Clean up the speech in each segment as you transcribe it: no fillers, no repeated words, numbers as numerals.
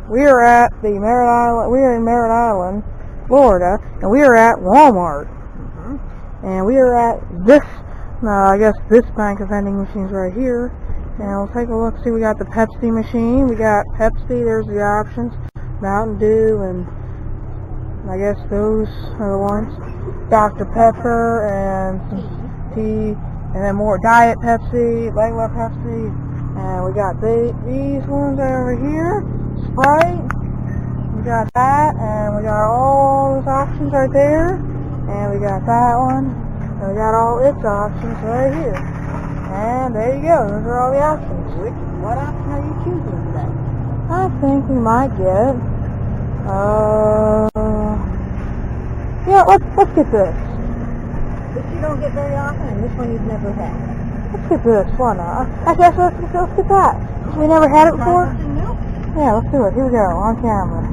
We are at the Merritt Island. We are in Merritt Island, Florida, and we are at Walmart. And we are at this, I guess this bank of vending machines right here. And we'll take a look. See, we got the Pepsi machine. We got Pepsi. There's the options. Mountain Dew, and I guess those are the ones. Dr. Pepper and some tea, and then more Diet Pepsi, regular Pepsi. And we got these ones over here. Sprite. We got that, and we got all those options right there. And we got that one, and we got all its options right here. And there you go, those are all the options. What option are you choosing today? I think we might get, yeah, let's get this. This you don't get very often, and this one you've never had. Let's get this, why not? Actually, let's get that. We never had it before? Yeah, let's do it. Here we go, on camera.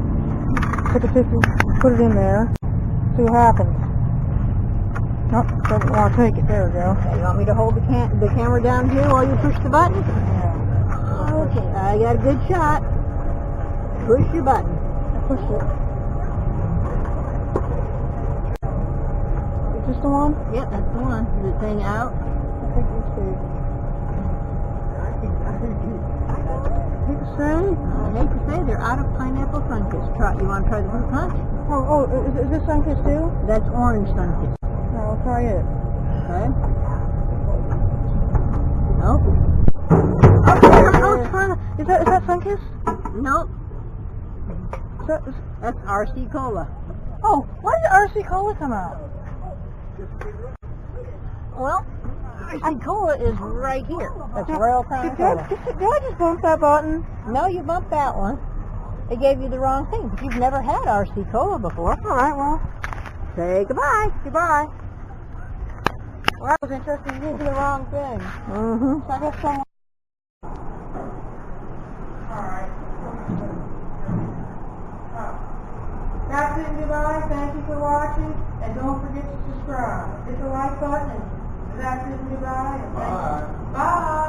Take a picture, put it in there, see what happens. Nope, doesn't want to take it. There we go. Okay, you want me to hold the camera down here while you push the button? Yeah. Okay, I got a good shot. Push your button. I pushed it. Is this the one? Yep, that's the one. Is it saying out? I think it's the... I hate to say they're out of pineapple Sunkist. You want to try the fruit punch? Oh, is this Sunkist too? That's orange Sunkist. No, I'll try it. Okay. Nope. Oh, it's fun. Is that Sunkist? Nope. Is That's RC Cola. Oh, why did RC Cola come out? Well, RC Cola is right here. That's Royal Crown Cola. Did I just bump that button? No, you bumped that one. They gave you the wrong thing, but you've never had RC Cola before. Alright, well. Say goodbye. Goodbye. Well, that was interesting. You did the wrong thing. Mm-hmm. So I guess someone... Alright. That's it, goodbye. Thank you for watching. And don't forget to subscribe. Hit the like button. And that's it, goodbye. Bye. Bye.